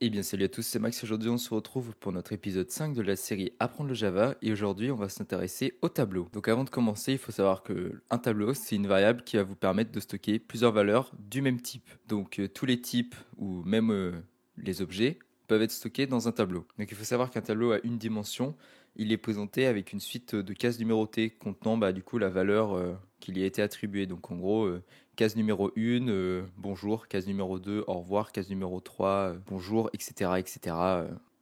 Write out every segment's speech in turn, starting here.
Eh bien salut à tous, c'est Max. Aujourd'hui on se retrouve pour notre épisode 5 de la série Apprendre le Java et aujourd'hui on va s'intéresser au tableau. Donc avant de commencer, il faut savoir que un tableau c'est une variable qui va vous permettre de stocker plusieurs valeurs du même type. Donc tous les types ou même les objets peuvent être stockés dans un tableau. Donc il faut savoir qu'un tableau a une dimension, il est présenté avec une suite de cases numérotées contenant du coup la valeur qui lui a été attribuée. Donc en gros, case numéro 1, bonjour, case numéro 2, au revoir, case numéro 3, bonjour, etc. etc.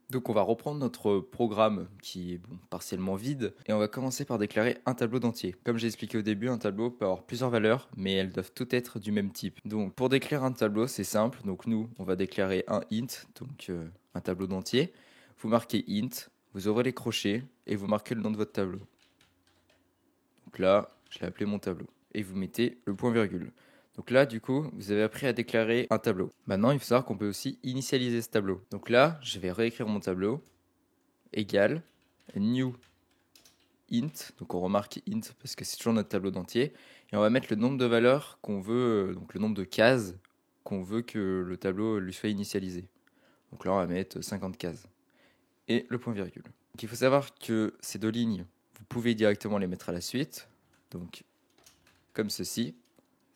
Donc on va reprendre notre programme qui est partiellement vide et on va commencer par déclarer un tableau d'entier. Comme j'ai expliqué au début, un tableau peut avoir plusieurs valeurs mais elles doivent toutes être du même type. Donc pour déclarer un tableau c'est simple, donc nous on va déclarer un int, donc un tableau d'entier. Vous marquez int, vous ouvrez les crochets et vous marquez le nom de votre tableau. Donc là, je l'ai appelé mon tableau. Et vous mettez le point virgule. Donc là, du coup, vous avez appris à déclarer un tableau. Maintenant, il faut savoir qu'on peut aussi initialiser ce tableau. Donc là, je vais réécrire mon tableau. Égal new int. Donc on remarque int parce que c'est toujours notre tableau d'entier. Et on va mettre le nombre de valeurs qu'on veut, donc le nombre de cases qu'on veut que le tableau lui soit initialisé. Donc là, on va mettre 50 cases. Et le point virgule. Donc il faut savoir que ces deux lignes, vous pouvez directement les mettre à la suite. Donc comme ceci,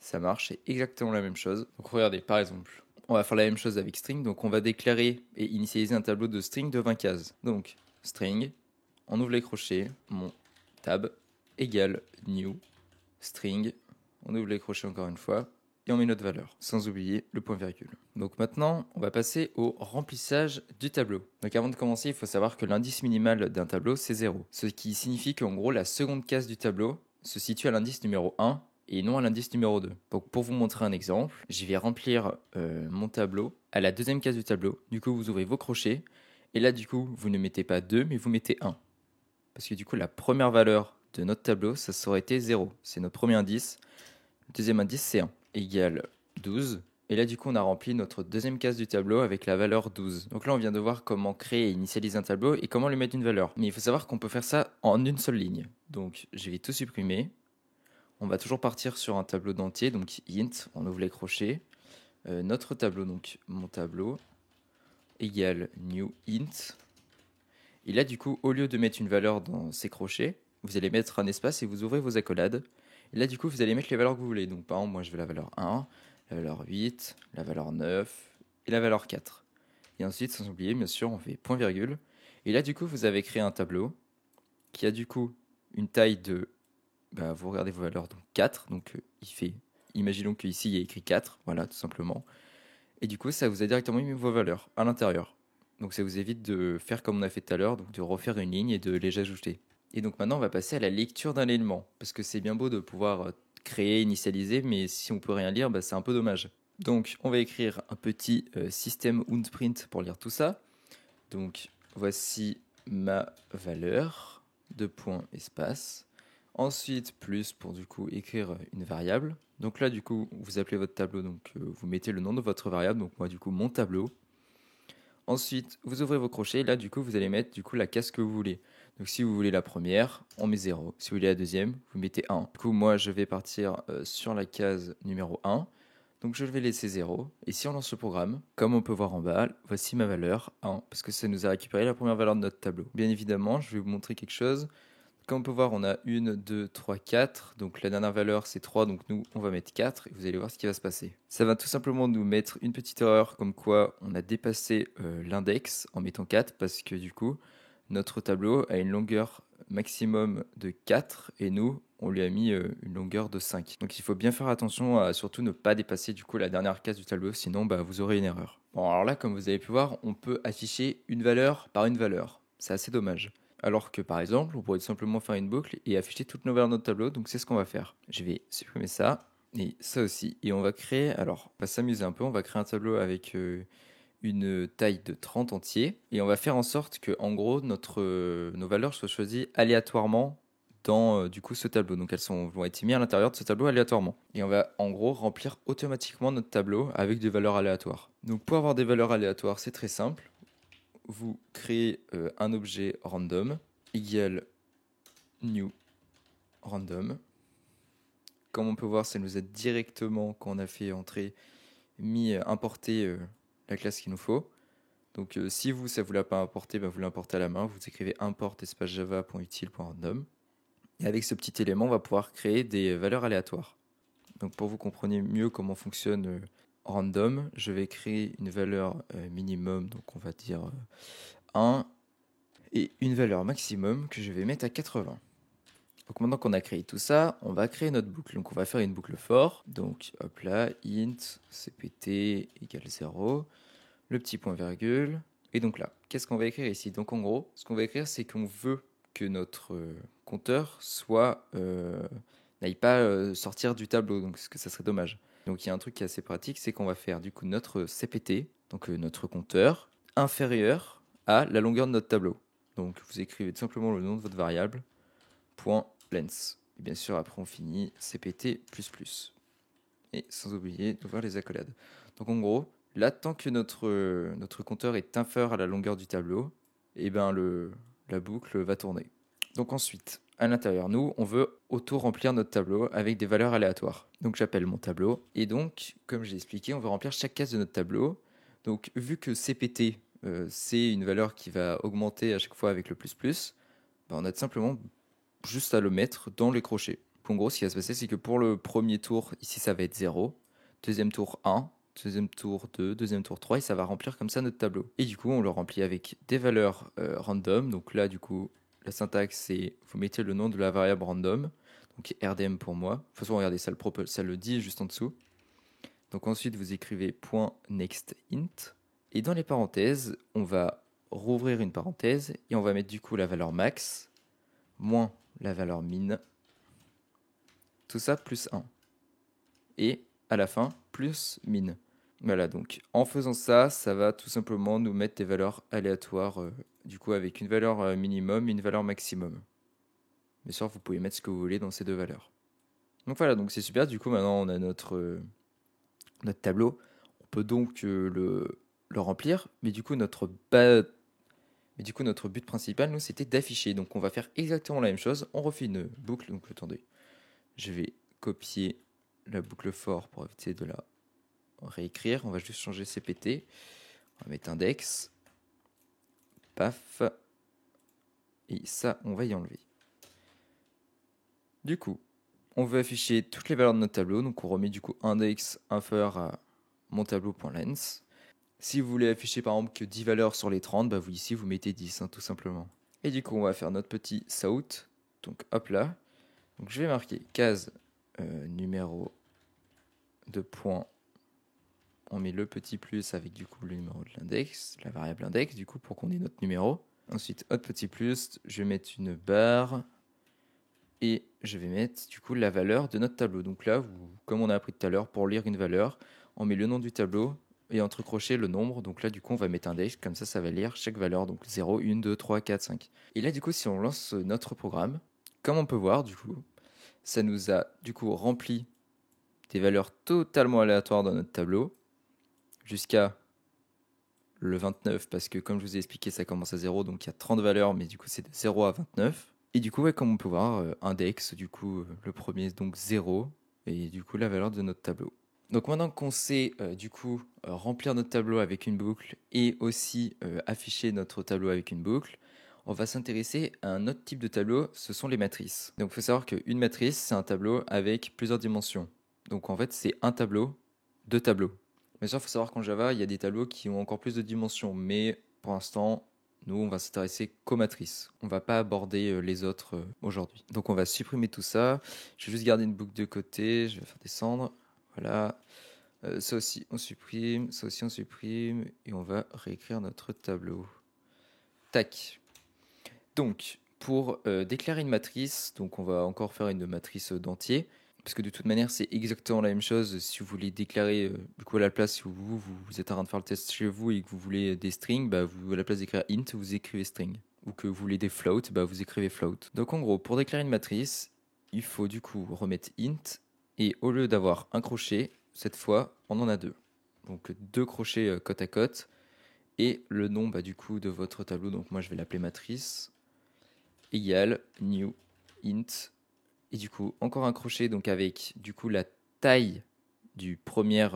ça marche, c'est exactement la même chose. Donc regardez, par exemple, on va faire la même chose avec string, donc on va déclarer et initialiser un tableau de string de 20 cases. Donc string, on ouvre les crochets, mon tab, égale new, string, on ouvre les crochets encore une fois, et on met notre valeur, sans oublier le point virgule. Donc maintenant, on va passer au remplissage du tableau. Donc avant de commencer, il faut savoir que l'indice minimal d'un tableau, c'est 0. Ce qui signifie qu'en gros, la seconde case du tableau se situe à l'indice numéro 1 et non à l'indice numéro 2. Donc pour vous montrer un exemple, je vais remplir mon tableau à la deuxième case du tableau. Du coup, vous ouvrez vos crochets, et là, du coup, vous ne mettez pas 2, mais vous mettez 1. Parce que du coup, la première valeur de notre tableau, ça aurait été 0. C'est notre premier indice. Le deuxième indice, c'est 1, égale 12. Et là, du coup, on a rempli notre deuxième case du tableau avec la valeur 12. Donc là, on vient de voir comment créer et initialiser un tableau et comment lui mettre une valeur. Mais il faut savoir qu'on peut faire ça en une seule ligne. Donc, je vais tout supprimer. On va toujours partir sur un tableau d'entier, donc int, on ouvre les crochets. Notre tableau, donc mon tableau, égale new int. Et là, du coup, au lieu de mettre une valeur dans ces crochets, vous allez mettre un espace et vous ouvrez vos accolades. Et là, du coup, vous allez mettre les valeurs que vous voulez. Donc, par exemple, moi, je veux la valeur 1, la valeur 8, la valeur 9 et la valeur 4. Et ensuite, sans oublier, bien sûr, on fait point virgule. Et là, du coup, vous avez créé un tableau qui a du coup une taille de... vous regardez vos valeurs, donc 4. Donc, il fait... Imaginons qu'ici, il y a écrit 4. Voilà, tout simplement. Et du coup, ça vous a directement mis vos valeurs à l'intérieur. Donc ça vous évite de faire comme on a fait tout à l'heure, donc de refaire une ligne et de les ajouter. Et donc maintenant, on va passer à la lecture d'un élément. Parce que c'est bien beau de pouvoir créer, initialiser, mais si on peut rien lire, c'est un peu dommage. Donc on va écrire un petit système print pour lire tout ça. Donc voici ma valeur, deux points espace. Ensuite, plus pour du coup écrire une variable. Donc là, du coup, vous appelez votre tableau, donc vous mettez le nom de votre variable. Donc moi, du coup, mon tableau. Ensuite, vous ouvrez vos crochets. Là, du coup, vous allez mettre du coup la case que vous voulez. Donc si vous voulez la première, on met 0. Si vous voulez la deuxième, vous mettez 1. Du coup, moi, je vais partir sur la case numéro 1. Donc je vais laisser 0. Et si on lance le programme, comme on peut voir en bas, voici ma valeur 1. Parce que ça nous a récupéré la première valeur de notre tableau. Bien évidemment, je vais vous montrer quelque chose. Comme on peut voir, on a 1, 2, 3, 4. Donc la dernière valeur, c'est 3. Donc nous, on va mettre 4. Et vous allez voir ce qui va se passer. Ça va tout simplement nous mettre une petite erreur comme quoi on a dépassé l'index en mettant 4. Parce que du coup, notre tableau a une longueur maximum de 4. Et nous, on lui a mis une longueur de 5. Donc il faut bien faire attention à surtout ne pas dépasser du coup la dernière case du tableau. Sinon, vous aurez une erreur. Bon, alors là, comme vous avez pu voir, on peut afficher une valeur par une valeur. C'est assez dommage. Alors que par exemple, on pourrait tout simplement faire une boucle et afficher toutes nos valeurs de notre tableau. Donc c'est ce qu'on va faire. Je vais supprimer ça et ça aussi. Et on va créer, alors on va s'amuser un peu, on va créer un tableau avec une taille de 30 entiers. Et on va faire en sorte que en gros nos valeurs soient choisies aléatoirement dans du coup ce tableau. Donc vont être mises à l'intérieur de ce tableau aléatoirement. Et on va en gros remplir automatiquement notre tableau avec des valeurs aléatoires. Donc pour avoir des valeurs aléatoires, c'est très simple. Vous créez un objet random égale new random. Comme on peut voir, ça nous a directement, quand on a fait entrer, importé la classe qu'il nous faut. Donc si vous, ça ne vous l'a pas importé, vous l'importez à la main. Vous écrivez import espace java.util.random. Et avec ce petit élément, on va pouvoir créer des valeurs aléatoires. Donc pour vous compreniez mieux comment fonctionne random, je vais créer une valeur minimum, donc on va dire 1, et une valeur maximum que je vais mettre à 80. Donc maintenant qu'on a créé tout ça, on va créer notre boucle. Donc on va faire une boucle for. Donc hop là, int cpt égale 0, le petit point virgule. Et donc là, qu'est-ce qu'on va écrire ici? Donc en gros, ce qu'on va écrire, c'est qu'on veut que notre compteur n'aille pas sortir du tableau, donc parce que ça serait dommage. Donc il y a un truc qui est assez pratique, c'est qu'on va faire du coup notre cpt, donc notre compteur, inférieur à la longueur de notre tableau. Donc vous écrivez tout simplement le nom de votre variable, point length. Et bien sûr, après on finit cpt++. Et sans oublier d'ouvrir les accolades. Donc en gros, là, tant que notre compteur est inférieur à la longueur du tableau, et la boucle va tourner. Donc ensuite, à l'intérieur, nous, on veut auto-remplir notre tableau avec des valeurs aléatoires. Donc j'appelle mon tableau. Et donc, comme j'ai expliqué, on va remplir chaque case de notre tableau. Donc vu que cpt, c'est une valeur qui va augmenter à chaque fois avec le plus, on a tout simplement juste à le mettre dans les crochets. En gros, ce qui va se passer, c'est que pour le premier tour, ici, ça va être 0. Deuxième tour 1, deuxième tour 2, deuxième tour 3, et ça va remplir comme ça notre tableau. Et du coup, on le remplit avec des valeurs random. Donc là, du coup, la syntaxe, c'est vous mettez le nom de la variable random, donc rdm pour moi. De toute façon, regardez, ça le dit juste en dessous. Donc ensuite, vous écrivez .nextInt. Et dans les parenthèses, on va rouvrir une parenthèse et on va mettre du coup la valeur max moins la valeur min, tout ça plus 1. Et à la fin, plus min. Voilà, donc en faisant ça, ça va tout simplement nous mettre des valeurs aléatoires, du coup avec une valeur minimum et une valeur maximum. Bien sûr, vous pouvez mettre ce que vous voulez dans ces deux valeurs. Donc voilà, donc c'est super, du coup maintenant on a notre tableau. On peut donc le remplir, mais du coup notre but principal, nous, c'était d'afficher. Donc on va faire exactement la même chose. On refait une boucle, donc attendez. Je vais copier la boucle for pour éviter de la réécrire. On va juste changer cpt. On va mettre index. Paf. Et ça, on va y enlever. Du coup, on veut afficher toutes les valeurs de notre tableau. Donc on remet du coup index inférieur à mon tableau.length. Si vous voulez afficher par exemple que 10 valeurs sur les 30, vous ici vous mettez 10 tout simplement. Et du coup on va faire notre petit south. Donc hop là. Donc je vais marquer case numéro de point. On met le petit plus avec du coup le numéro de l'index, la variable index du coup pour qu'on ait notre numéro. Ensuite autre petit plus, je vais mettre une barre et je vais mettre du coup la valeur de notre tableau. Donc là, comme on a appris tout à l'heure, pour lire une valeur, on met le nom du tableau et entre crochets le nombre. Donc là du coup on va mettre index, comme ça va lire chaque valeur. Donc 0, 1, 2, 3, 4, 5. Et là du coup si on lance notre programme, comme on peut voir du coup, ça nous a du coup rempli des valeurs totalement aléatoires dans notre tableau jusqu'à le 29 parce que comme je vous ai expliqué ça commence à 0 donc il y a 30 valeurs mais du coup c'est de 0 à 29 et du coup comme on peut voir index du coup le premier donc 0 et du coup la valeur de notre tableau. Donc maintenant qu'on sait du coup remplir notre tableau avec une boucle et aussi afficher notre tableau avec une boucle, on va s'intéresser à un autre type de tableau, ce sont les matrices. Donc il faut savoir qu'une matrice c'est un tableau avec plusieurs dimensions. Donc en fait c'est un tableau, deux tableaux. Bien sûr, il faut savoir qu'en Java, il y a des tableaux qui ont encore plus de dimensions, mais pour l'instant, nous, on va s'intéresser qu'aux matrices. On ne va pas aborder les autres aujourd'hui. Donc, on va supprimer tout ça. Je vais juste garder une boucle de côté. Je vais faire descendre. Voilà. Ça aussi, on supprime. Ça aussi, on supprime. Et on va réécrire notre tableau. Tac. Donc, pour déclarer une matrice, donc on va encore faire une matrice d'entier. Parce que de toute manière, c'est exactement la même chose. Si vous voulez déclarer, du coup, à la place, si vous êtes en train de faire le test chez vous et que vous voulez des strings, vous, à la place d'écrire int, vous écrivez string. Ou que vous voulez des floats, vous écrivez float. Donc en gros, pour déclarer une matrice, il faut du coup remettre int. Et au lieu d'avoir un crochet, cette fois, on en a deux. Donc deux crochets côte à côte. Et le nom du coup de votre tableau, donc moi je vais l'appeler matrice, égale new int. Et du coup, encore un crochet donc avec du coup la taille du premier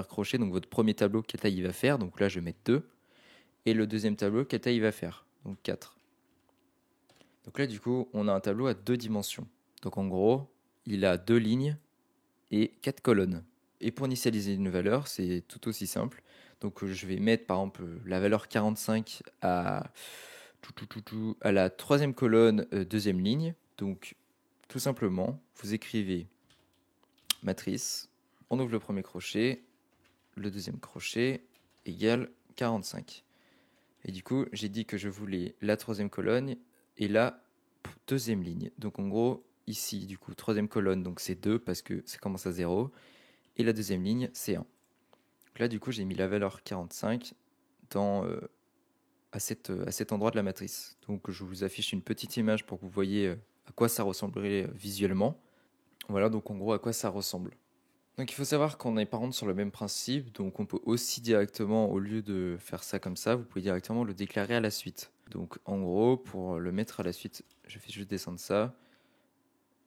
crochet, donc votre premier tableau, quelle taille il va faire. Donc là, je vais mettre 2. et le deuxième tableau, quelle taille il va faire. Donc 4. Donc là, du coup, on a un tableau à 2 dimensions. Donc en gros, il a 2 lignes et 4 colonnes. Et pour initialiser une valeur, c'est tout aussi simple. Donc je vais mettre par exemple la valeur 45 à, à la troisième colonne, deuxième ligne. Donc tout simplement, vous écrivez matrice, on ouvre le premier crochet, le deuxième crochet égale 45. Et du coup, j'ai dit que je voulais la troisième colonne et la deuxième ligne. Donc en gros, ici, du coup, troisième colonne, donc c'est 2 parce que ça commence à 0. Et la deuxième ligne, c'est 1. Donc là, du coup, j'ai mis la valeur 45 à cet endroit de la matrice. Donc je vous affiche une petite image pour que vous voyez à quoi ça ressemblerait visuellement. Voilà donc en gros à quoi ça ressemble. Donc il faut savoir qu'on n'est pas rentre sur le même principe, donc on peut aussi directement, au lieu de faire ça comme ça, vous pouvez directement le déclarer à la suite. Donc en gros, pour le mettre à la suite, je fais juste descendre ça.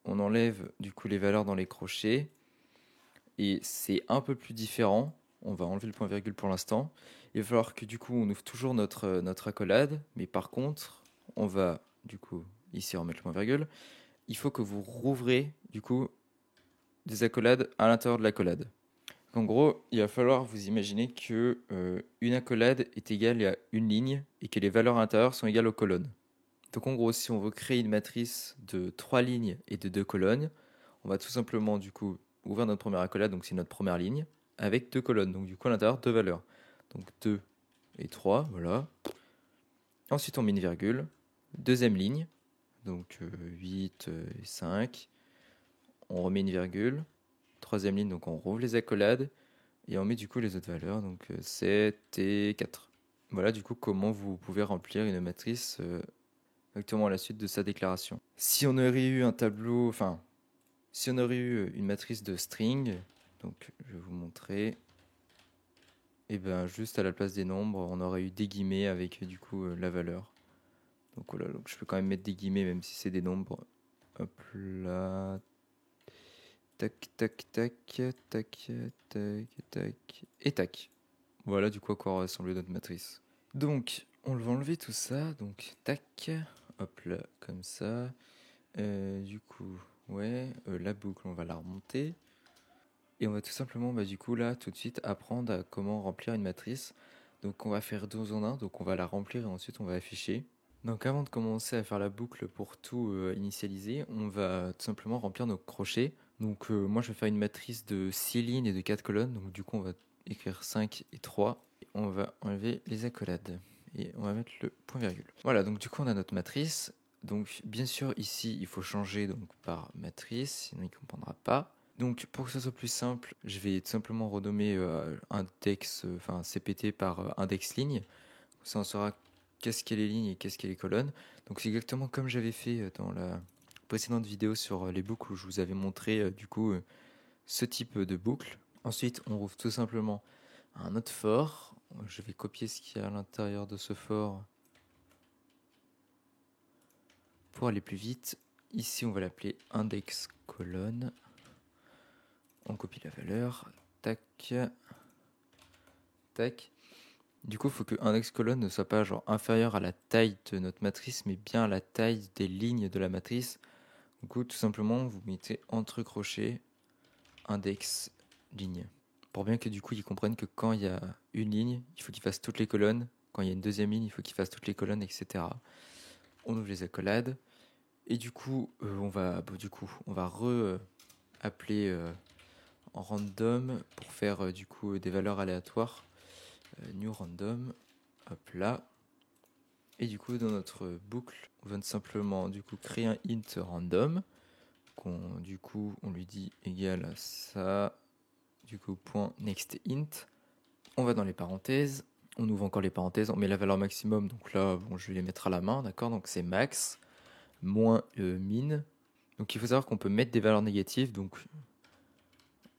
On enlève du coup les valeurs dans les crochets, et c'est un peu plus différent. On va enlever le point virgule pour l'instant. Il va falloir que du coup on ouvre toujours notre accolade, mais par contre, on va du coup ici remettre le point virgule. Il faut que vous rouvrez du coup des accolades à l'intérieur de l'accolade. En gros, il va falloir vous imaginer que une accolade est égale à une ligne et que les valeurs à l'intérieur sont égales aux colonnes. Donc en gros, si on veut créer une matrice de 3 lignes et de 2 colonnes, on va tout simplement du coup ouvrir notre première accolade, donc c'est notre première ligne, avec 2 colonnes. Donc du coup à l'intérieur, 2 valeurs. Donc 2 et 3, voilà. Ensuite on met une virgule. Deuxième ligne, donc 8 et 5. On remet une virgule. Troisième ligne, donc on rouvre les accolades. Et on met du coup les autres valeurs, donc 7 et 4. Voilà du coup comment vous pouvez remplir une matrice exactement à la suite de sa déclaration. Si on aurait eu un tableau, enfin, si on aurait eu une matrice de string, donc je vais vous montrer, et bien juste à la place des nombres, on aurait eu des guillemets avec du coup la valeur. Donc voilà, donc je peux quand même mettre des guillemets même si c'est des nombres. Hop là. Tac, tac, tac, tac, tac, tac, et tac. Voilà du coup à quoi ressemble notre matrice. Donc, on va enlever tout ça. Donc, tac, hop là, comme ça. Du coup, ouais, la boucle, on va la remonter. Et on va tout simplement, du coup, là, tout de suite, apprendre à comment remplir une matrice. Donc, on va faire 12 en 1. Donc, on va la remplir et ensuite, on va afficher. Donc, avant de commencer à faire la boucle pour tout initialiser, on va tout simplement remplir nos crochets. Donc, moi, je vais faire une matrice de 6 lignes et de 4 colonnes. Donc, du coup, on va écrire 5 et 3. Et on va enlever les accolades. Et on va mettre le point virgule. Voilà, donc du coup, on a notre matrice. Donc, bien sûr, ici, il faut changer donc, par matrice, sinon il ne comprendra pas. Donc, pour que ce soit plus simple, je vais tout simplement renommer index, enfin CPT par index ligne. Ça, on saura qu'est-ce qu'est les lignes et qu'est-ce qu'est les colonnes. Donc, c'est exactement comme j'avais fait dans la précédente vidéo sur les boucles où je vous avais montré du coup ce type de boucle. Ensuite, on ouvre tout simplement un autre for. Je vais copier ce qu'il y a à l'intérieur de ce for pour aller plus vite. Ici, on va l'appeler index colonne. On copie la valeur. Tac. Tac. Du coup, il faut que index colonne ne soit pas genre inférieur à la taille de notre matrice, mais bien à la taille des lignes de la matrice. Du coup, tout simplement, vous mettez entre crochets index ligne. Pour bien que du coup, ils comprennent que quand il y a une ligne, il faut qu'il fasse toutes les colonnes. Quand il y a une deuxième ligne, il faut qu'il fasse toutes les colonnes, etc. On ouvre les accolades. Et du coup, on va appeler en random pour faire du coup des valeurs aléatoires. New random, hop là. Et du coup, dans notre boucle, on va simplement du coup créer un int random. Du coup, on lui dit égal à ça. Du coup, point next int. On va dans les parenthèses. On ouvre encore les parenthèses. On met la valeur maximum. Donc là, bon, je vais les mettre à la main, d'accord. Donc c'est max moins min. Donc il faut savoir qu'on peut mettre des valeurs négatives. Donc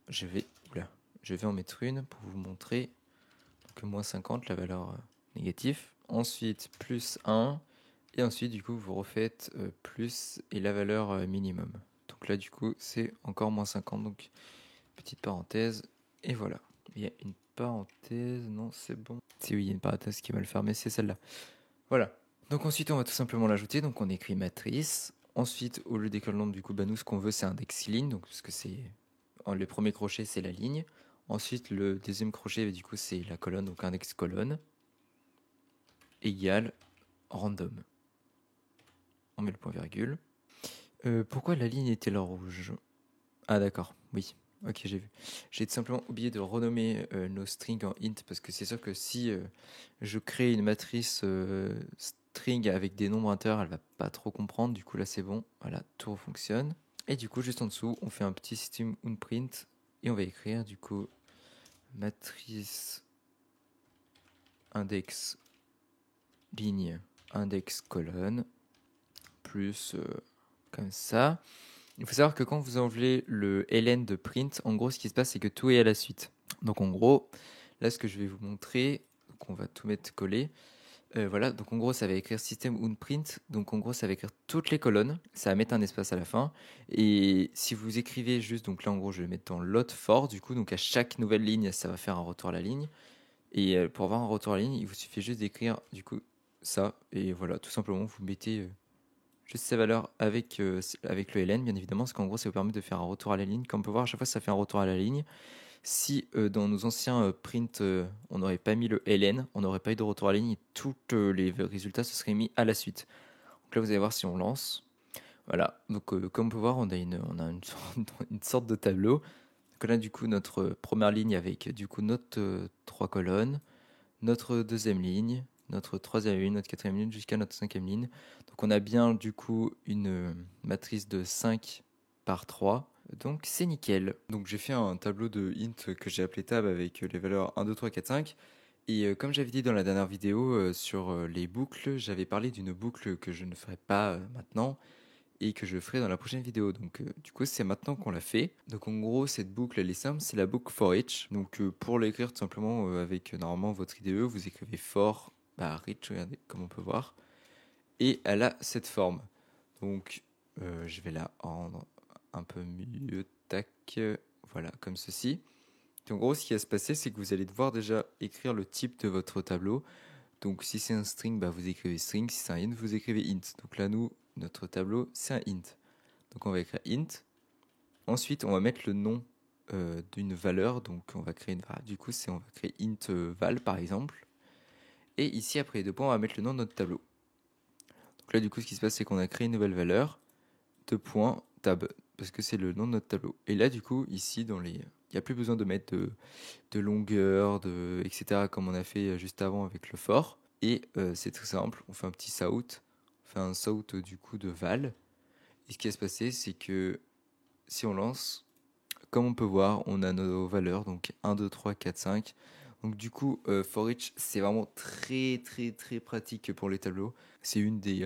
je vais en mettre une pour vous montrer. Donc moins 50, la valeur négative. Ensuite plus 1. Et ensuite du coup vous refaites plus et la valeur minimum. Donc là du coup c'est encore moins 50. Donc petite parenthèse. Et voilà. Il y a une parenthèse. Non c'est bon. Si oui, il y a une parenthèse qui est mal fermée, c'est celle-là. Voilà. Donc ensuite, on va tout simplement l'ajouter. Donc on écrit matrice. Ensuite, au lieu des colonnes, du coup, nous, ce qu'on veut, c'est index ligne. Donc, parce que c'est le premier crochet, c'est la ligne. Ensuite, le deuxième crochet, du coup, c'est la colonne. Donc index colonne égale random. On met le point virgule. Pourquoi la ligne était-elle rouge? Ah d'accord, oui. Ok, j'ai vu. J'ai tout simplement oublié de renommer nos strings en int parce que c'est sûr que si je crée une matrice string avec des nombres inters, elle va pas trop comprendre. Du coup là c'est bon. Voilà, tout fonctionne. Et du coup juste en dessous, on fait un petit system unprint et on va écrire du coup matrice index ligne index colonne plus comme ça. Il faut savoir que quand vous enlevez le ln de print, en gros, ce qui se passe, c'est que tout est à la suite. Donc, en gros, là, ce que je vais vous montrer, donc on va tout mettre collé. Voilà, donc en gros, ça va écrire system unprint. Donc, en gros, ça va écrire toutes les colonnes. Ça va mettre un espace à la fin. Et si vous écrivez juste, donc là, en gros, je vais mettre dans lot for, du coup, donc à chaque nouvelle ligne, ça va faire un retour à la ligne. Et pour avoir un retour à la ligne, il vous suffit juste d'écrire, du coup, ça. Et voilà, tout simplement, vous mettez juste sa valeur avec le ln, bien évidemment, parce qu'en gros, ça vous permet de faire un retour à la ligne. Comme on peut voir, à chaque fois, ça fait un retour à la ligne. Si dans nos anciens prints, on n'aurait pas mis le ln, on n'aurait pas eu de retour à la ligne et tous les résultats se seraient mis à la suite. Donc là, vous allez voir si on lance. Voilà, donc comme on peut voir, on a une sorte de tableau. Donc là, du coup, notre première ligne avec du coup notre 3 colonnes, notre deuxième ligne, notre troisième ligne, notre quatrième ligne, jusqu'à notre cinquième ligne. Donc on a bien du coup une matrice de 5 par 3. Donc c'est nickel. Donc j'ai fait un tableau de int que j'ai appelé tab avec les valeurs 1, 2, 3, 4, 5. Et comme j'avais dit dans la dernière vidéo sur les boucles, j'avais parlé d'une boucle que je ne ferai pas maintenant et que je ferai dans la prochaine vidéo. Donc du coup c'est maintenant qu'on l'a fait. Donc en gros cette boucle elle est simple, c'est la boucle for each. Donc pour l'écrire tout simplement avec normalement votre IDE, vous écrivez for reach, regardez comme on peut voir. Et elle a cette forme. Donc je vais la rendre un peu mieux, tac, voilà comme ceci. Donc, en gros ce qui va se passer c'est que vous allez devoir déjà écrire le type de votre tableau. Donc si c'est un string, vous écrivez string, si c'est un int, vous écrivez int. Donc là nous, notre tableau c'est un int. Donc on va écrire int. Ensuite on va mettre le nom d'une valeur. Donc on va créer une valeur. Du coup on va créer int val par exemple. Et ici après les deux points on va mettre le nom de notre tableau. Donc là du coup ce qui se passe c'est qu'on a créé une nouvelle valeur. Deux points tab. Parce que c'est le nom de notre tableau. Et là du coup ici dans les... Il n'y a plus besoin de mettre de longueur, etc. comme on a fait juste avant avec le for. Et c'est très simple, on fait un petit south, on fait un south du coup de val. Et ce qui va se passer, c'est que si on lance, comme on peut voir, on a nos valeurs, donc 1, 2, 3, 4, 5. Donc du coup, for each, c'est vraiment très très très pratique pour les tableaux. C'est une des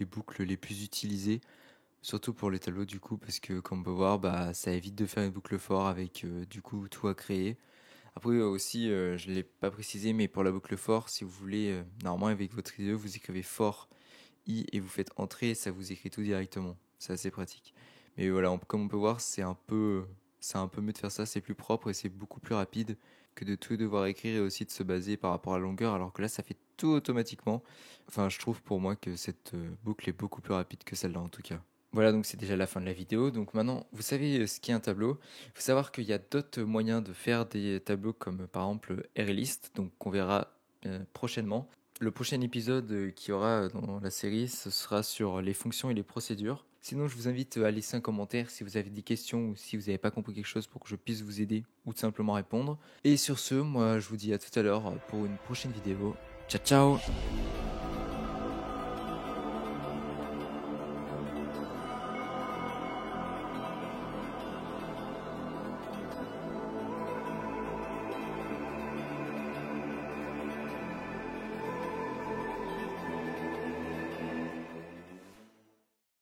boucles les plus utilisées, surtout pour les tableaux du coup, parce que comme on peut voir, ça évite de faire une boucle for avec du coup tout à créer. Après aussi, je ne l'ai pas précisé, mais pour la boucle for, si vous voulez, normalement avec votre IDE, vous écrivez for i et vous faites entrer, ça vous écrit tout directement. C'est assez pratique. Mais voilà, comme on peut voir, c'est un peu mieux de faire ça, c'est plus propre et c'est beaucoup plus rapide que de tout devoir écrire et aussi de se baser par rapport à la longueur, alors que là, ça fait tout automatiquement. Enfin, je trouve pour moi que cette boucle est beaucoup plus rapide que celle-là en tout cas. Voilà, donc c'est déjà la fin de la vidéo. Donc maintenant, vous savez ce qu'est un tableau. Il faut savoir qu'il y a d'autres moyens de faire des tableaux comme par exemple ArrayList, donc qu'on verra prochainement. Le prochain épisode qu'il y aura dans la série, ce sera sur les fonctions et les procédures. Sinon, je vous invite à laisser un commentaire si vous avez des questions ou si vous n'avez pas compris quelque chose pour que je puisse vous aider ou tout simplement répondre. Et sur ce, moi, je vous dis à tout à l'heure pour une prochaine vidéo. Ciao, ciao!